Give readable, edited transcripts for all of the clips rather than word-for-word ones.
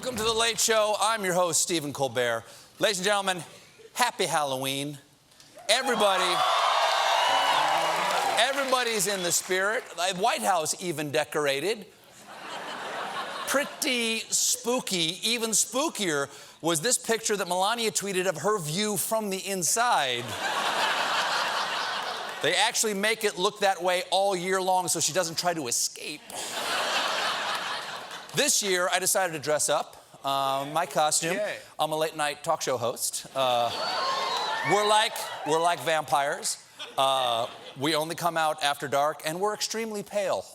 Welcome to The Late Show. I'm your host, Stephen Colbert. Ladies and gentlemen, happy Halloween. Everybody's in the spirit. The White House even decorated. Pretty spooky. Even spookier was this picture that Melania tweeted of her view from the inside. They actually make it look that way all year long so she doesn't try to escape. This year, I decided to dress up. My costume. Yay. I'm a late-night talk show host. We're like vampires. We only come out after dark, and we're extremely pale.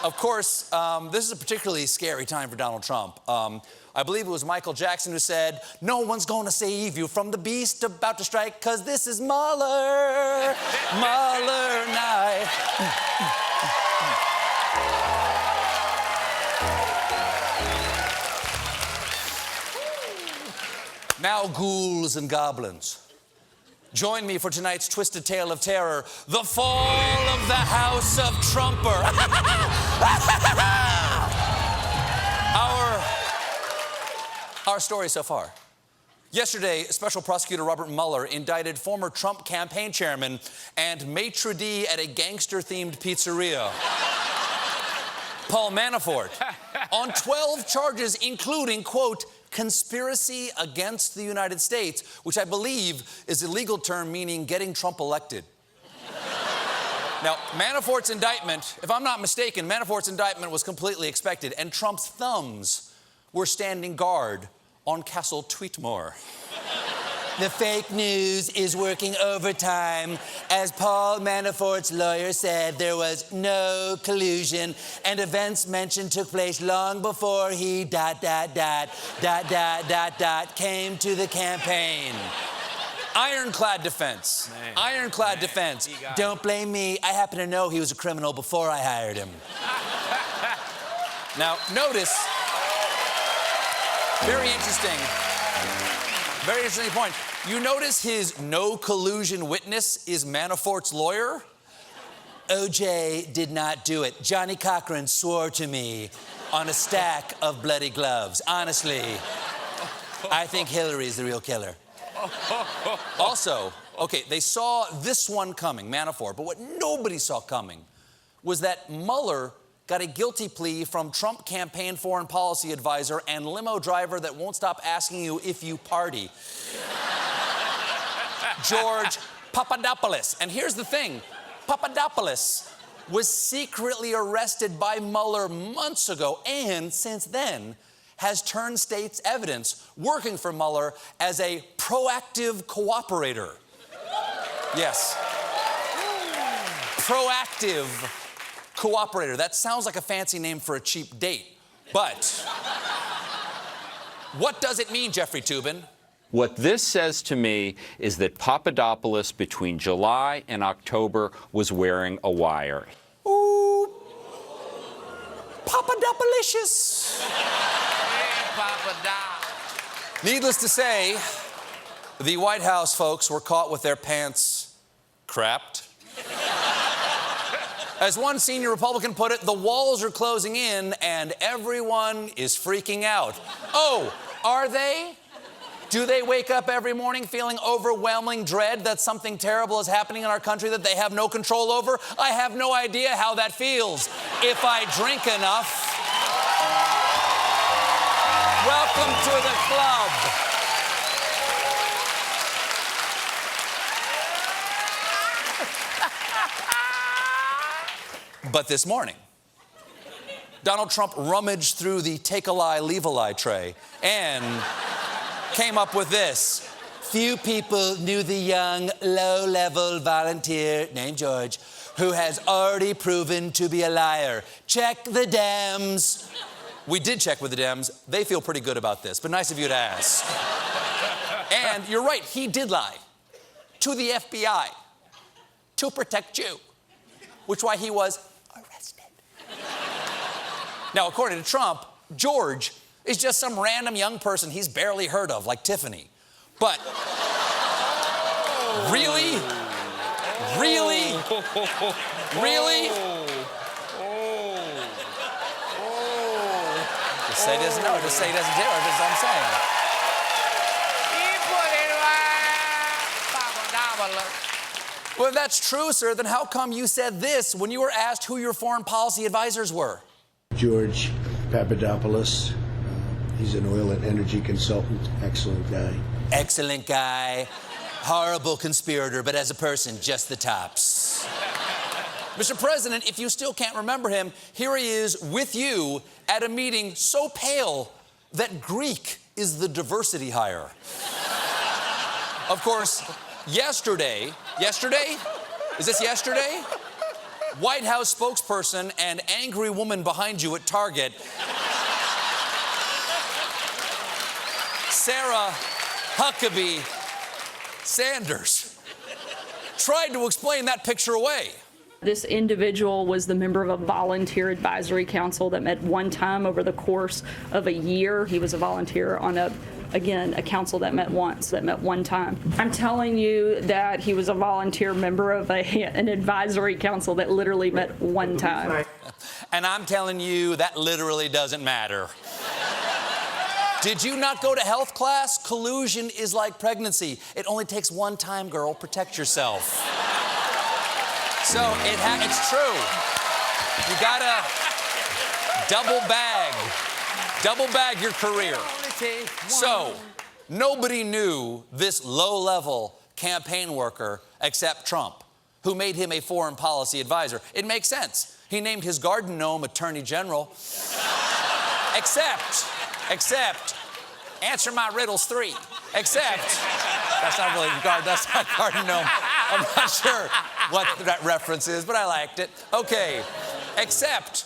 Of course, this is a particularly scary time for Donald Trump. I believe it was Michael Jackson who said, "No one's going to save you from the beast about to strike, 'cause this is Mueller, Mueller night." Now, ghouls and goblins, join me for tonight's twisted tale of terror, the fall of the House of Trumper. Our story so far. Yesterday, Special Prosecutor Robert Mueller indicted former Trump campaign chairman and maitre d' at a gangster-themed pizzeria, Paul Manafort, on 12 charges, including, quote, conspiracy against the United States, which I believe is a legal term meaning getting Trump elected. Now, Manafort's indictment, if I'm not mistaken, Manafort's indictment was completely expected, and Trump's thumbs were standing guard on Castle Tweetmore. The fake news is working overtime. As Paul Manafort's lawyer said, there was no collusion, and events mentioned took place long before he ... came to the campaign. Ironclad defense. Man. Ironclad defense. Don't blame me. I happen to know he was a criminal before I hired him. Now, notice, very interesting point. You notice his no collusion witness is Manafort's lawyer? O.J. did not do it. Johnny Cochran swore to me on a stack of bloody gloves. Honestly, I think Hillary's the real killer. Also, okay, they saw this one coming, Manafort, but what nobody saw coming was that Mueller got a guilty plea from Trump campaign foreign policy advisor and limo driver that won't stop asking you if you party, George Papadopoulos. And here's the thing, Papadopoulos was secretly arrested by Mueller months ago and since then has turned state's evidence, working for Mueller as a proactive cooperator. Yes. Proactive cooperator. That sounds like a fancy name for a cheap date. But what does it mean, Jeffrey Toobin? What this says to me is that Papadopoulos between July and October was wearing a wire. Ooh. Papadopoulos. Needless to say, the White House folks were caught with their pants crapped. As one senior Republican put it, the walls are closing in and everyone is freaking out. Oh, are they? Do they wake up every morning feeling overwhelming dread that something terrible is happening in our country that they have no control over? I have no idea how that feels. If I drink enough. Welcome to the club. But this morning, Donald Trump rummaged through the take-a-lie, leave-a-lie tray and came up with this. Few people knew the young, low-level volunteer named George who has already proven to be a liar. Check the Dems. We did check with the Dems. They feel pretty good about this, but nice of you to ask. And you're right, he did lie to the FBI to protect you, which is why he was arrested. Now, according to Trump, George is just some random young person he's barely heard of, like Tiffany. But really? Really? Really? Just say he doesn't know. Just say he doesn't do it. That's what I'm saying. Well, if that's true, sir, then how come you said this when you were asked who your foreign policy advisors were? George Papadopoulos. He's an oil and energy consultant. Excellent guy. Excellent guy. Horrible conspirator, but as a person, just the tops. Mr. President, if you still can't remember him, here he is with you at a meeting so pale that Greek is the diversity hire. Of course, yesterday? Is this yesterday? White House spokesperson and angry woman behind you at Target, Sarah Huckabee Sanders, tried to explain that picture away. This individual was the member of a volunteer advisory council that met one time over the course of a year. He was a volunteer on a council that met one time. I'm telling you that he was a volunteer member of an advisory council that literally met one time. And I'm telling you that literally doesn't matter. Did you not go to health class? Collusion is like pregnancy. It only takes one time, girl. Protect yourself. So it's true. You gotta double bag your career. So nobody knew this low-level campaign worker except Trump, who made him a foreign policy advisor. It makes sense. He named his garden gnome Attorney General. Except, answer my riddles 3. Except, that's not garden gnome. I'm not sure what that reference is, but I liked it. Okay, except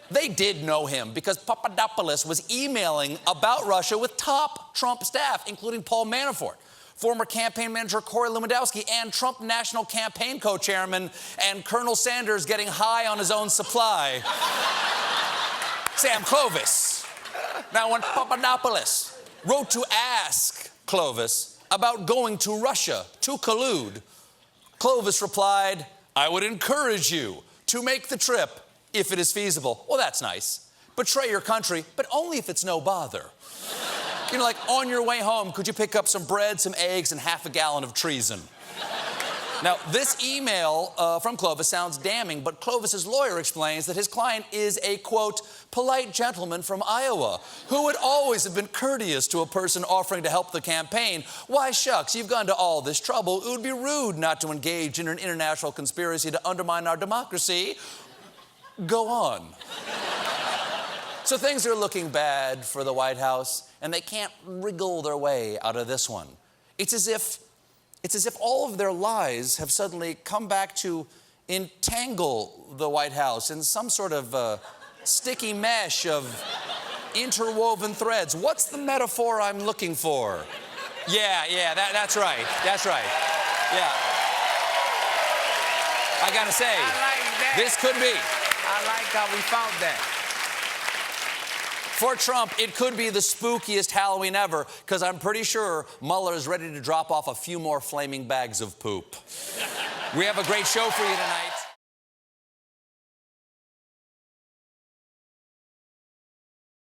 they did know him because Papadopoulos was emailing about Russia with top Trump staff, including Paul Manafort, former campaign manager Corey Lewandowski, and Trump National Campaign co-chairman, and Colonel Sanders getting high on his own supply, Sam Clovis. Now, when Papadopoulos wrote to ask Clovis about going to Russia to collude, Clovis replied, "I would encourage you to make the trip if it is feasible." Well, that's nice. Betray your country, but only if it's no bother. You know, like on your way home, could you pick up some bread, some eggs, and half a gallon of treason? Now, this email from Clovis sounds damning, but Clovis's lawyer explains that his client is a, quote, polite gentleman from Iowa who would always have been courteous to a person offering to help the campaign. Why, shucks, you've gone to all this trouble. It would be rude not to engage in an international conspiracy to undermine our democracy. Go on. So things are looking bad for the White House, and they can't wriggle their way out of this one. It's as if all of their lies have suddenly come back to entangle the White House in some sort of sticky mesh of interwoven threads. What's the metaphor I'm looking for? Yeah, that's right. Yeah. I gotta say, I like that. This could be. I like how we found that. For Trump, it could be the spookiest Halloween ever, because I'm pretty sure Mueller is ready to drop off a few more flaming bags of poop. We have a great show for you tonight.